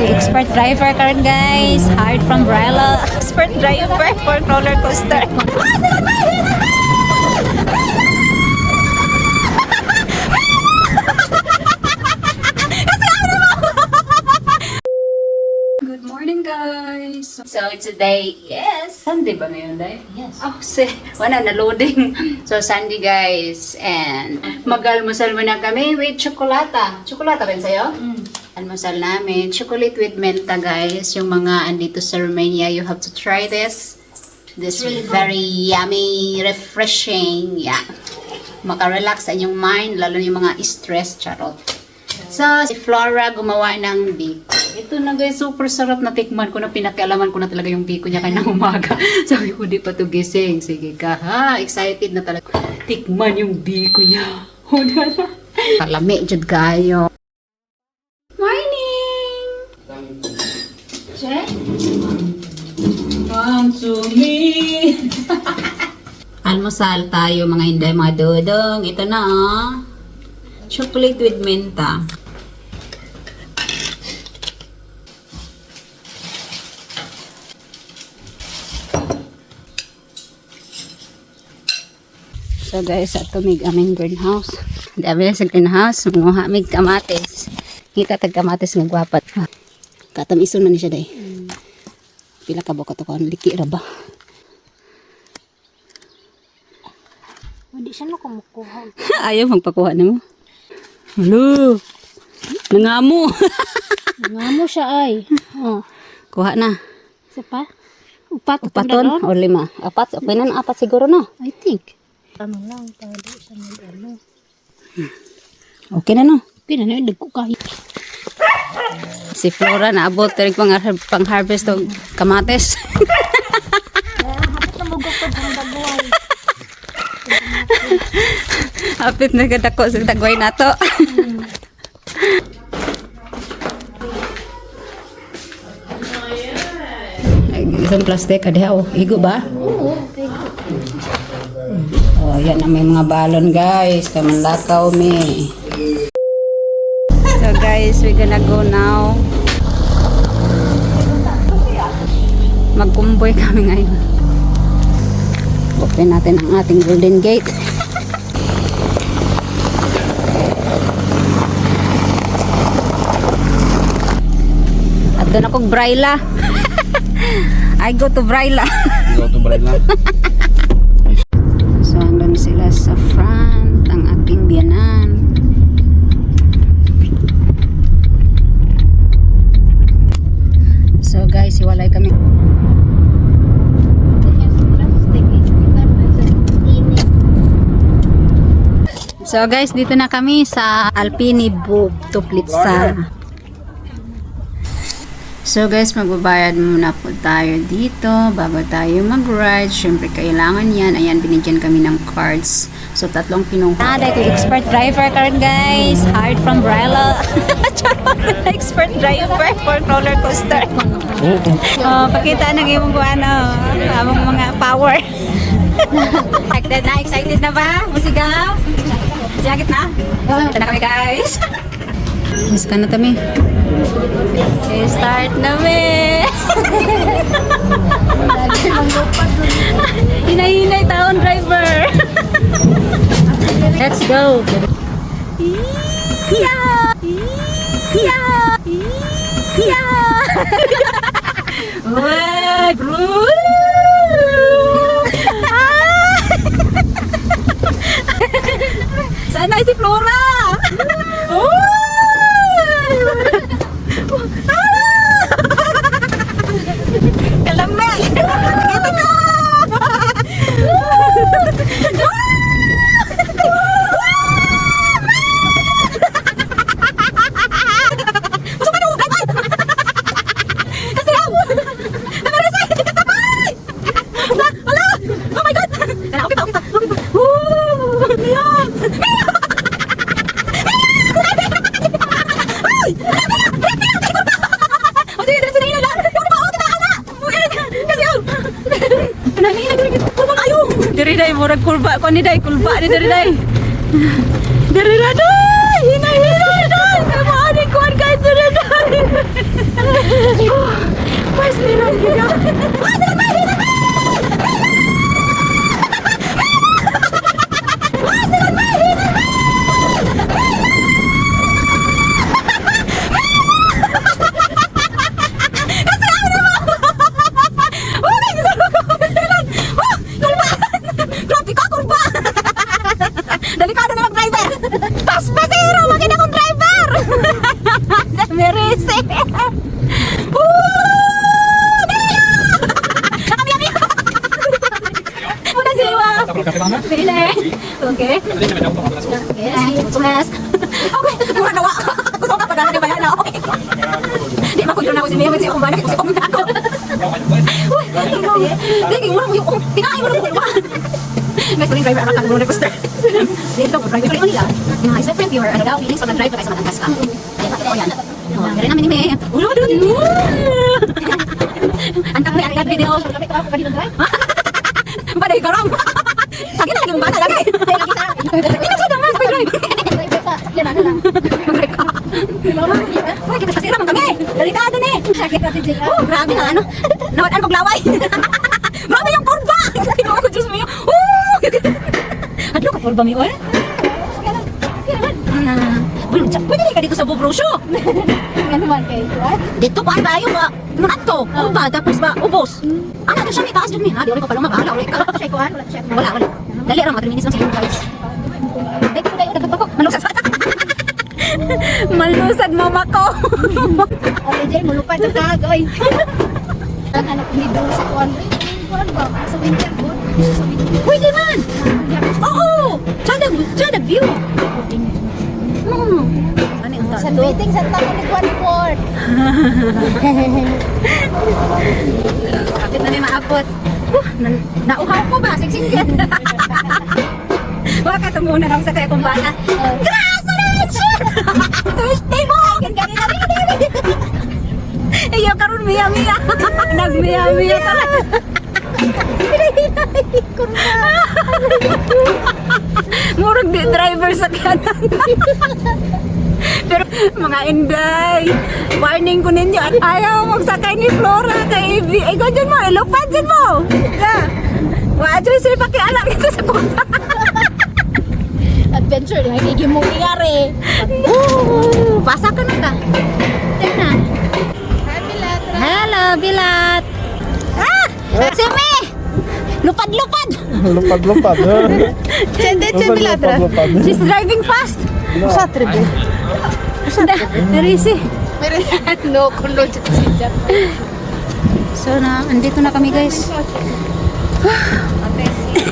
ko expert driver karon guys. Hired from Brella. Expert driver for roller coaster. Good morning guys. So today, yes, Sunday ba ngayon day? Yes. Oh, wala na loading. So Sunday guys, and mag-almusal muna kami with chocolata. Chocolata ba yun sa'yo? Almusal namin. Chocolate with menta guys. Yung mga andito sa Romania, you have to try this. This is very yummy, refreshing. Yeah. Maka-relax sa inyong mind, lalo yung mga stress, charot. So, si Flora gumawa ng biko. Ito na guys, super sarap na tikman ko na pinakialaman ko na talaga yung biko niya kanina umaga. Sabi ko, di pa to gising. Sige ka ha, excited na talaga. Tikman yung biko niya. Huda na. Kalami, jud kayo. Morning! Check. Come to me. Almusal tayo mga hindi, mga dodong. Ito na oh. Chocolate with menta. So guys, ato mig aming greenhouse. Dami sa greenhouse, mga mig kamatis. Kita tag kamatis nga gwapat. Katamison man ni siya day. Pila ka ba ka to kan liki ra ba? Hindi siya nakumukuha. Ayaw magpakuha nimo. Hello. Nangamo. Nangamo siya ay. Oh. Kuha na. Isa pa? Upat Upaton o lima. Apat. Okay na, apat siguro na. I think. Ano lang, para di siya mag-ano. Okay na no. Pinanood ko kahit. Si Flora naabot tarig pang-harvest ng kamates. Hapit na magupad ng babuhay. Hapit na kadako sa tagway nato. Isang plastic adiha oh. Igo ba? Oo. Oh, yan ang may mga balon guys. Kamanlakaw me. So guys, we're gonna go now. Magkumboy kami ngayon. Open natin ang ating golden gate. At doon akong Braila. I go to Braila. Go to Brella. So, andun sila sa front, ang aking biyanan. So, guys, hiwalay kami. So, guys, dito na kami sa Alpini Toplitsa. So guys, magbabayad muna po tayo dito bago tayo mag-ride. Siyempre kailangan yan. Ayan, binigyan kami ng cards. So tatlong kinuha. Dahil ko expert driver karon guys. Hired from Brella. Expert driver for roller coaster. Oh, pakita ng imong ano, among mga power. Excited na ba? Musigaw? Jacket na? Ito na kami guys. Miss ka na kami. Okay, start na me. Hinay-hinay taon driver. Let's go. Yeah. Yeah. Yeah. Wait, bro. Sana si Flora. Kalame! Ito na! Masuk ka na! Kasi ako! Namarisay! Wala! Oh my God! Okay pa! Ayan! Diri day murag kurba ko ni day kulba ni diri day. Diri ra day. Hinay day. Kamo ani kuan kay diri day. Delikado na mag-driver! Paspasero! Magin akong driver! Merisi! Muna siwa! Pili! Okay? Tumas! Okay! Mura nawa! Gusto ka pagkala ni Bayan na okay? Di ba kung yun ako si Mia? Kasi akong balik kasi akong na ako! Uy! Hindi! Mura mo yung... Tinaay mo na mo! Guys, kuling driver anak ang roller coaster. Dito, driver ko rin nila. Mga isa friend your ano daw, feelings pag nag-drive ka sa matangkas ka. Yan, yan. Gari namin ni May. Ulo, ulo. Antang may agad video. Baday garam. Sige na lagi mong bata lagi. Ito siya naman, drive. Yan na lang. Mag-drive ka. Uy, kita sasira man kami. Delikado ni. Oh, grabe na ano. Nawalan kong laway. Grabe yung kurba. Kinuha ko, Diyos mo yun. Ano ka kurba mi, oy? Pwede ka dito sa Bobrosyo. Ano man kayo? Dito pa tayo ba? Nung ato, uba, tapos ba, ubos. Ano to siya, may taas dun mi, ha? Di ko palong mabahala, ulit ka. Siya kuhan? Wala siya. Wala. Dali lang, 3 minutes lang sila, guys. Malusad. Malusad, mama ko. Ano dyan, mulupad sa kagoy. Ang anak ni Dong sa kuhan. Kuhan ba? Sa winter boat. Sa winter. Pwede man. Oo. Chada view. Ano yung Sa tato? meeting sa tako ni Kuhan Ford. Kapit na may maabot. Nauhaw ko ba? Siksik. Baka tumuna lang sa kaya kong bata. Graso na rin siya! Tuwiste mo! Ganyan na rin. Iyo karon miya-miya. Nagmiya-miya ka na. Murag di driver sa kanan. Pero mga inday, warning ko ninyo at ayaw magsakay ni Flora kay Ivy. Ikaw dyan mo, ilupad dyan mo. Wadyo sila pakialam ito sa kuta. Adventure lang. Higigim mo ngayari. Pasa ka na ka. Tignan. Hello, Bilat. Ah! Simi! Lupad-lupad! Lupad-lupad. Lupad-lupad. She's driving fast. Sa tribe. Narisi. No, kulo siya. So andito na kami guys.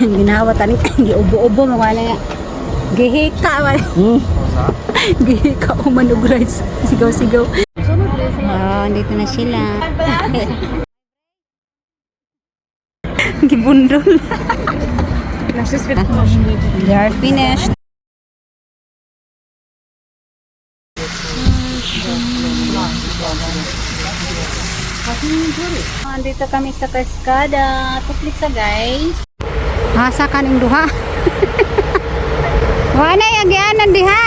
Ginawa tani, giubo-ubo mga nga. Gihika man. Gihika o manugray. Sigaw-sigaw. Andito na sila. Gibundol. They are finished. Andito kami sa Cascada. Tuplit sa guys. Hasa kaning duha. Wala yung agyanan diha.